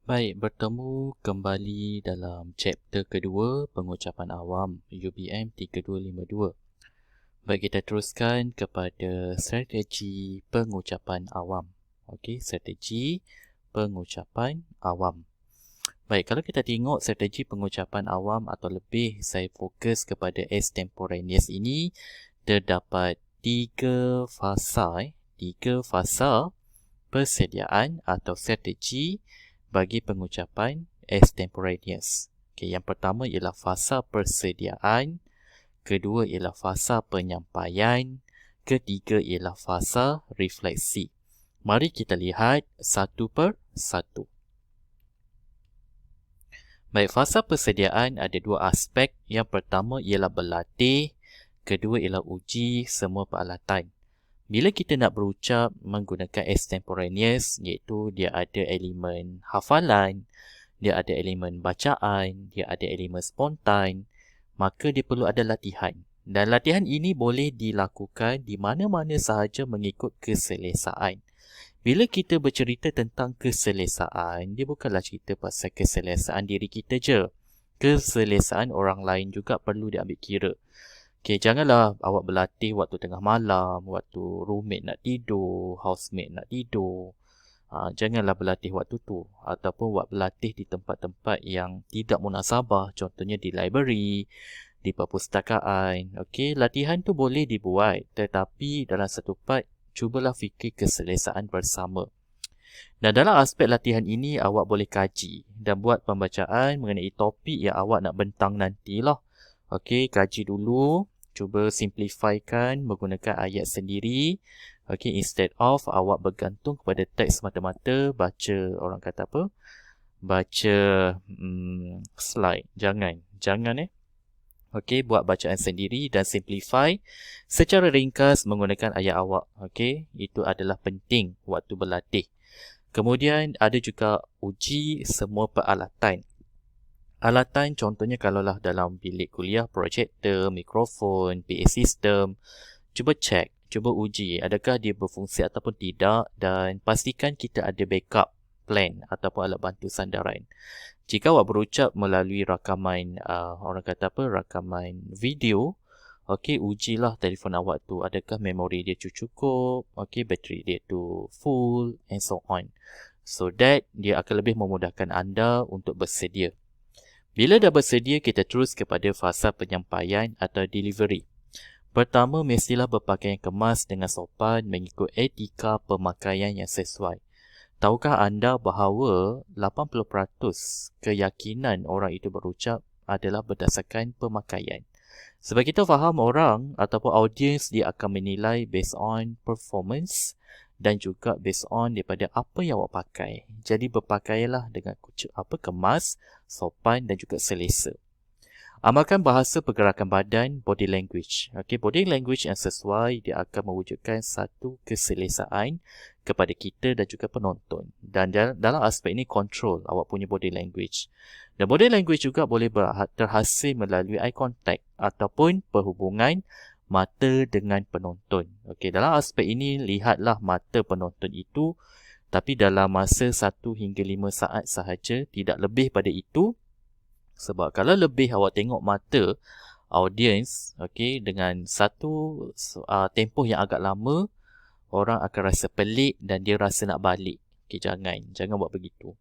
Baik, bertemu kembali dalam chapter kedua pengucapan awam UBM 3252. Baik, kita teruskan kepada strategi pengucapan awam. Okey, strategi pengucapan awam. Baik, kalau kita tengok strategi pengucapan awam atau lebih saya fokus kepada extemporaneous ini, terdapat tiga fasa persediaan atau strategi bagi pengucapan extemporaneous. Okay, yang pertama ialah fasa persediaan, kedua ialah fasa penyampaian, ketiga ialah fasa refleksi. Mari kita lihat satu per satu. Baik, fasa persediaan ada dua aspek. Yang pertama ialah berlatih, kedua ialah uji semua peralatan. Bila kita nak berucap menggunakan extemporaneous, iaitu dia ada elemen hafalan, dia ada elemen bacaan, dia ada elemen spontan, maka dia perlu ada latihan. Dan latihan ini boleh dilakukan di mana-mana sahaja mengikut keselesaan. Bila kita bercerita tentang keselesaan, dia bukanlah cerita pasal keselesaan diri kita je. Keselesaan orang lain juga perlu diambil kira. Okay, janganlah awak berlatih waktu tengah malam, waktu roommate nak tidur, housemate nak tidur. Janganlah berlatih waktu tu. Ataupun buat berlatih di tempat-tempat yang tidak munasabah. Contohnya di library, di perpustakaan. Okay, latihan tu boleh dibuat. Tetapi dalam satu part, cubalah fikir keselesaan bersama. Dan dalam aspek latihan ini, awak boleh kaji dan buat pembacaan mengenai topik yang awak nak bentang nantilah. Okay, kaji dulu. Cuba simplifykan menggunakan ayat sendiri. Okay, instead of awak bergantung kepada teks semata-mata, baca, orang kata apa? Baca slide. Jangan Okay, buat bacaan sendiri dan simplify secara ringkas menggunakan ayat awak. Okay, itu adalah penting waktu berlatih. Kemudian ada juga uji semua peralatan. Alatan contohnya kalaulah dalam bilik kuliah, projektor, mikrofon, PA system, cuba check, cuba uji adakah dia berfungsi ataupun tidak dan pastikan kita ada backup plan ataupun alat bantu sandaran. Jika awak berucap melalui rakaman, rakaman video, okey, ujilah telefon awak tu, adakah memori dia cukup, okey, bateri dia tu full and so on. So that dia akan lebih memudahkan anda untuk bersedia. Bila dah bersedia, kita terus kepada fasa penyampaian atau delivery. Pertama, mestilah berpakaian kemas dengan sopan mengikut etika pemakaian yang sesuai. Tahukah anda bahawa 80% keyakinan orang itu berucap adalah berdasarkan pemakaian? Sebab kita faham orang ataupun audiens dia akan menilai based on performance dan juga based on daripada apa yang awak pakai. Jadi berpakaianlah dengan kemas, sopan dan juga selesa. Amalkan bahasa pergerakan badan, body language. Okay, body language yang sesuai dia akan mewujudkan satu keselesaan kepada kita dan juga penonton. Dan dalam aspek ini control awak punya body language. Dan body language juga boleh terhasil melalui eye contact ataupun perhubungan mata dengan penonton. Okey, dalam aspek ini lihatlah mata penonton itu tapi dalam masa 1 hingga 5 saat sahaja, tidak lebih pada itu. Sebab kalau lebih awak tengok mata audience, okey, dengan satu tempoh yang agak lama, orang akan rasa pelik dan dia rasa nak balik. Okey, jangan buat begitu.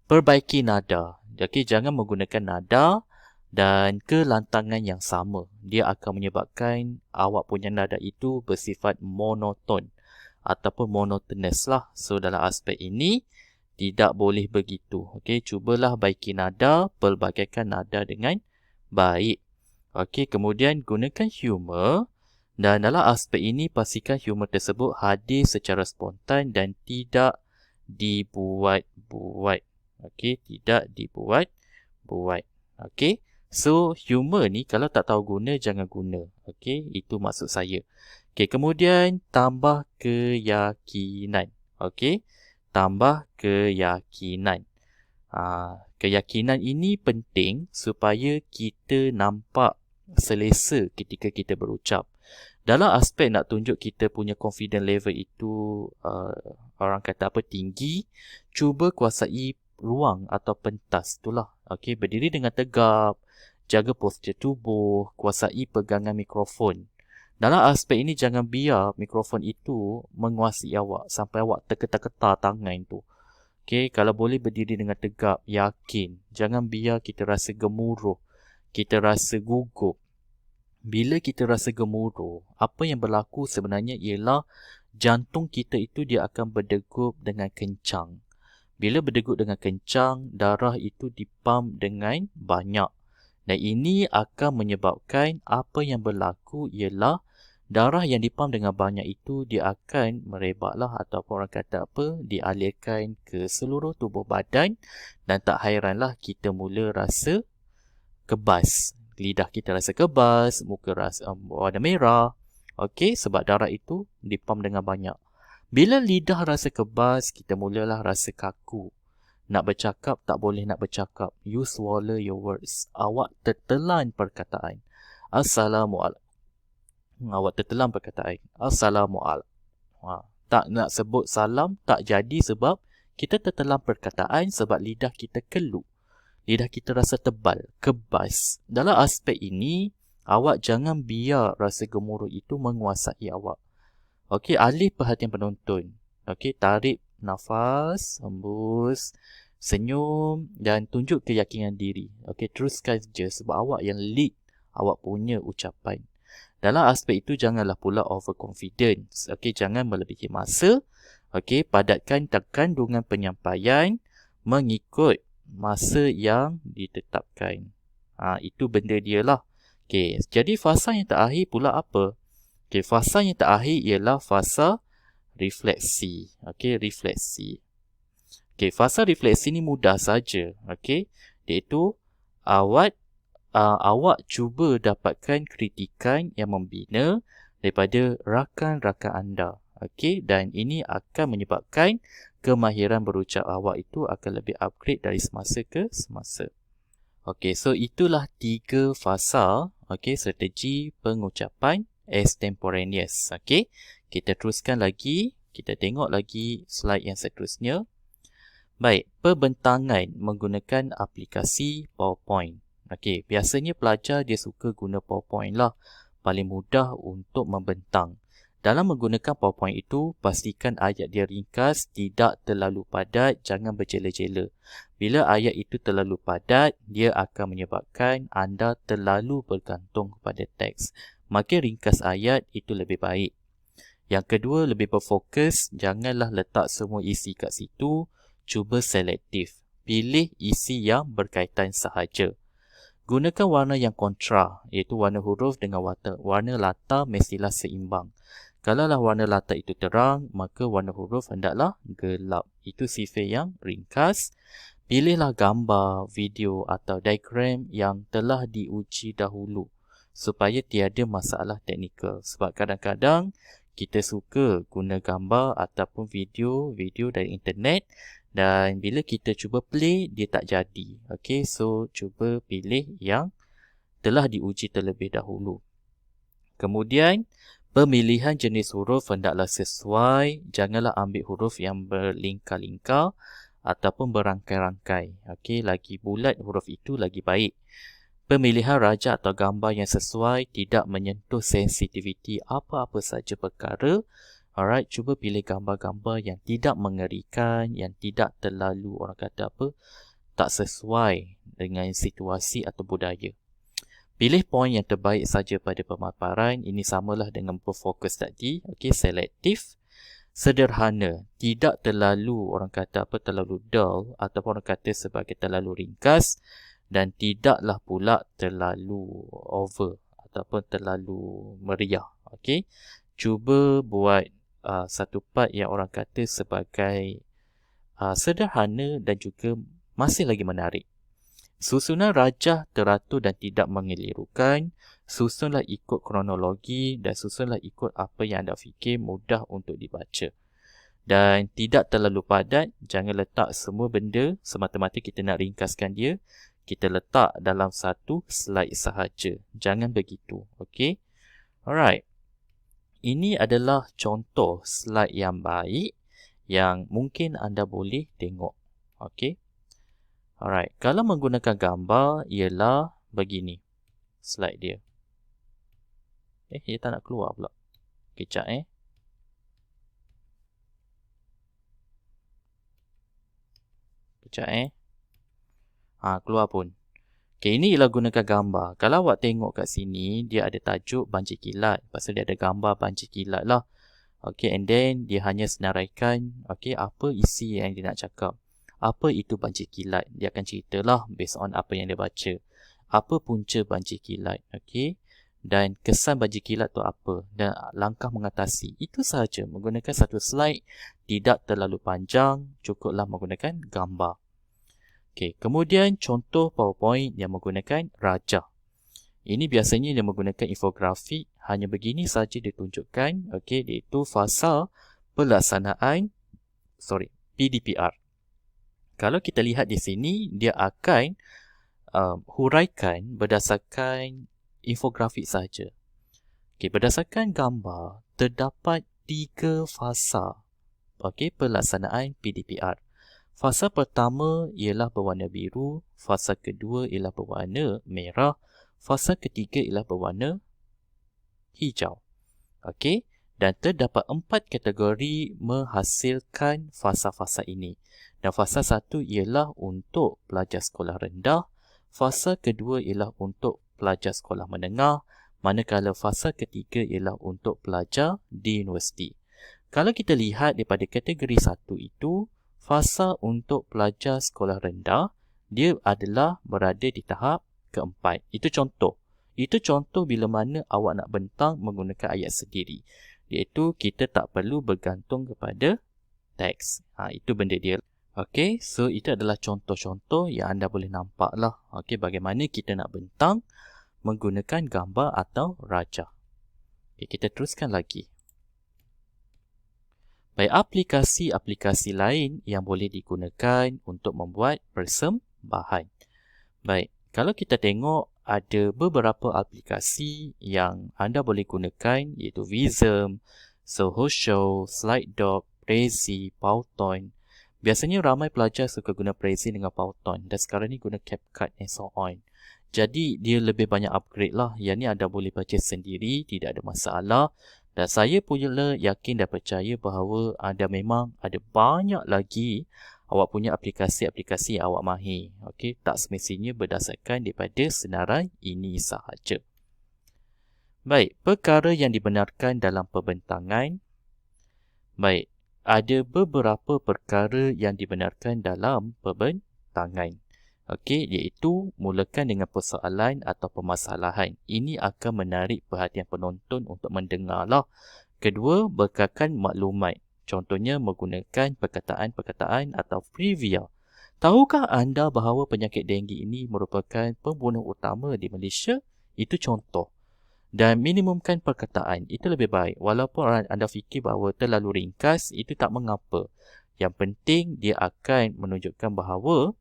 Perbaiki nada. Okey, jangan menggunakan nada dan kelantangan yang sama. Dia akan menyebabkan awak punya nada itu bersifat monoton ataupun monotonous lah. So dalam aspek ini tidak boleh begitu. Okey, cubalah baiki nada, pelbagaikan nada dengan baik. Okey, kemudian gunakan humor dan dalam aspek ini pastikan humor tersebut hadir secara spontan dan tidak dibuat-buat. Okey, tidak dibuat-buat. Okey. So, humor ni kalau tak tahu guna, jangan guna. Okey, itu maksud saya. Okey, kemudian tambah keyakinan. Okey, tambah keyakinan. Keyakinan ini penting supaya kita nampak selesa ketika kita berucap. Dalam aspek nak tunjuk kita punya confidence level itu orang kata apa tinggi, cuba kuasai ruang atau pentas itulah. Okey, berdiri dengan tegap, jaga postur tubuh, kuasai pegangan mikrofon. Dalam aspek ini jangan biar mikrofon itu menguasai awak sampai awak terketar-ketar tangan tu. Okey, kalau boleh berdiri dengan tegap, yakin. Jangan biar kita rasa gemuruh, kita rasa gugup. Bila kita rasa gemuruh, apa yang berlaku sebenarnya ialah jantung kita itu dia akan berdegup dengan kencang. Bila berdegup dengan kencang, darah itu dipam dengan banyak. Dan ini akan menyebabkan apa yang berlaku ialah darah yang dipam dengan banyak itu dia akan merebaklah ataupun orang kata apa, dialirkan ke seluruh tubuh badan dan tak hairanlah kita mula rasa kebas. Lidah kita rasa kebas, muka rasa warna merah. Okey, sebab darah itu dipam dengan banyak. Bila lidah rasa kebas, kita mulalah rasa kaku. Nak bercakap, tak boleh nak bercakap. You swallow your words. Awak tertelan perkataan. Assalamualaikum. Awak tertelan perkataan. Assalamualaikum. Tak nak sebut salam, tak jadi sebab kita tertelan perkataan sebab lidah kita keluh. Lidah kita rasa tebal, kebas. Dalam aspek ini, awak jangan biar rasa gemuruh itu menguasai awak. Okey, alih perhatian penonton. Okey, tarik nafas, hembus, senyum dan tunjuk keyakinan diri. Okey, teruskan je sebab awak yang lead awak punya ucapan. Dalam aspek itu janganlah pula overconfidence. Okey, jangan melebihi masa. Okey, padatkan kandungan penyampaian mengikut masa yang ditetapkan. Itu benda dia lah. Okey, jadi fasa yang terakhir pula apa? Okey, fasa yang terakhir ialah fasa refleksi. Okey, refleksi. Okey, fasa refleksi ni mudah saja. Okey, iaitu awak cuba dapatkan kritikan yang membina daripada rakan-rakan anda. Okey, dan ini akan menyebabkan kemahiran berucap awak itu akan lebih upgrade dari semasa ke semasa. Okey, so itulah 3 fasa, okey, strategi pengucapan extemporaneous. Okey, kita teruskan lagi, kita tengok lagi slide yang seterusnya. Baik, perbentangan menggunakan aplikasi PowerPoint. Okey, biasanya pelajar dia suka guna PowerPoint lah. Paling mudah untuk membentang. Dalam menggunakan PowerPoint itu, pastikan ayat dia ringkas, tidak terlalu padat, jangan berjela-jela. Bila ayat itu terlalu padat, dia akan menyebabkan anda terlalu bergantung kepada teks. Maka ringkas ayat itu lebih baik. Yang kedua, lebih berfokus, janganlah letak semua isi kat situ, cuba selektif. Pilih isi yang berkaitan sahaja. Gunakan warna yang kontra, iaitu warna huruf dengan warna latar mestilah seimbang. Kalaulah warna latar itu terang, maka warna huruf hendaklah gelap. Itu sifat yang ringkas. Pilihlah gambar, video atau diagram yang telah diuji dahulu supaya tiada masalah teknikal. Sebab kadang-kadang kita suka guna gambar ataupun video dari internet dan bila kita cuba play, dia tak jadi. Okey, so cuba pilih yang telah diuji terlebih dahulu. Kemudian, pemilihan jenis huruf hendaklah sesuai. Janganlah ambil huruf yang berlingkar-lingkar ataupun berangkai-rangkai. Okey, lagi bulat huruf itu lagi baik. Pemilihan raja atau gambar yang sesuai, tidak menyentuh sensitiviti apa-apa saja perkara. Alright, cuba pilih gambar-gambar yang tidak mengerikan, yang tidak terlalu orang kata apa, tak sesuai dengan situasi atau budaya. Pilih poin yang terbaik saja pada pemaparan. Ini samalah dengan berfokus tadi. Okey, selektif. Sederhana, tidak terlalu orang kata apa, terlalu dull ataupun orang kata sebagai terlalu ringkas dan tidaklah pula terlalu over ataupun terlalu meriah. Okey, cuba buat satu part yang orang kata sebagai sederhana dan juga masih lagi menarik. Susunan rajah teratur dan tidak mengelirukan. Susunlah ikut kronologi dan susunlah ikut apa yang anda fikir mudah untuk dibaca. Dan tidak terlalu padat. Jangan letak semua benda semata-mata kita nak ringkaskan dia. Kita letak dalam satu slide sahaja. Jangan begitu. Okey. Alright. Ini adalah contoh slide yang baik yang mungkin anda boleh tengok. Okey. Alright, kalau menggunakan gambar ialah begini slide dia. Dia tak nak keluar pula. Kejap Kejap keluar pun. Okay, ini ialah gunakan gambar. Kalau awak tengok kat sini, dia ada tajuk banjir kilat. Lepas tu dia ada gambar banjir kilat lah. Okay, and then dia hanya senaraikan apa isi yang dia nak cakap. Apa itu banjir kilat? Dia akan ceritalah based on apa yang dia baca. Apa punca banjir kilat? Okay. Dan kesan banjir kilat tu apa? Dan langkah mengatasi. Itu sahaja. Menggunakan satu slide. Tidak terlalu panjang. Cukuplah menggunakan gambar. Okay. Kemudian contoh PowerPoint yang menggunakan rajah. Ini biasanya dia menggunakan infografik. Hanya begini saja ditunjukkan. Okay. Iaitu fasa pelaksanaan PDPR. Kalau kita lihat di sini, dia akan huraikan berdasarkan infografik saja. Okay. Berdasarkan gambar, terdapat 3 fasa pelaksanaan PDPR. Fasa pertama ialah berwarna biru, fasa kedua ialah berwarna merah, fasa ketiga ialah berwarna hijau. Okey, dan terdapat 4 kategori menghasilkan fasa-fasa ini. Dan fasa 1 ialah untuk pelajar sekolah rendah, fasa kedua ialah untuk pelajar sekolah menengah, manakala fasa ketiga ialah untuk pelajar di universiti. Kalau kita lihat daripada kategori 1 itu, fasa untuk pelajar sekolah rendah, dia adalah berada di tahap keempat. Itu contoh. Itu contoh bila mana awak nak bentang menggunakan ayat sendiri. Iaitu kita tak perlu bergantung kepada teks. Itu benda dia. Okey, so itu adalah contoh-contoh yang anda boleh nampak lah. Okey, bagaimana kita nak bentang menggunakan gambar atau rajah. Okey, kita teruskan lagi. Baik, aplikasi-aplikasi lain yang boleh digunakan untuk membuat persembahan. Baik, kalau kita tengok ada beberapa aplikasi yang anda boleh gunakan iaitu Vism, Soho Show, Slido, Prezi, Powtoon. Biasanya ramai pelajar suka guna Prezi dengan Powtoon dan sekarang ni guna CapCut and so on. Jadi dia lebih banyak upgrade lah. Yang ni anda boleh purchase sendiri, tidak ada masalah. Dan saya pula yakin dan percaya bahawa anda memang ada banyak lagi awak punya aplikasi-aplikasi yang awak mahir. Okey, tak semestinya berdasarkan daripada senarai ini sahaja. Baik, perkara yang dibenarkan dalam perbentangan. Baik, ada beberapa perkara yang dibenarkan dalam perbentangan. Okey, iaitu mulakan dengan persoalan atau permasalahan. Ini akan menarik perhatian penonton untuk mendengarlah. Kedua, bekalkan maklumat. Contohnya menggunakan perkataan-perkataan atau trivia. Tahukah anda bahawa penyakit denggi ini merupakan pembunuh utama di Malaysia? Itu contoh. Dan minimumkan perkataan. Itu lebih baik. Walaupun anda fikir bahawa terlalu ringkas, itu tak mengapa. Yang penting dia akan menunjukkan bahawa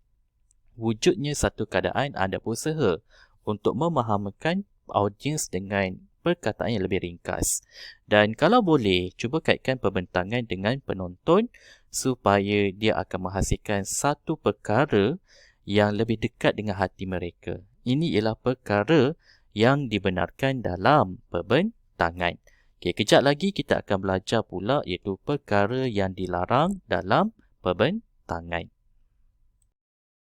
wujudnya satu keadaan anda berusaha untuk memahamkan audiens dengan perkataan yang lebih ringkas. Dan kalau boleh, cuba kaitkan perbentangan dengan penonton supaya dia akan menghasilkan satu perkara yang lebih dekat dengan hati mereka. Ini ialah perkara yang dibenarkan dalam perbentangan. Okey, kejap lagi kita akan belajar pula iaitu perkara yang dilarang dalam perbentangan.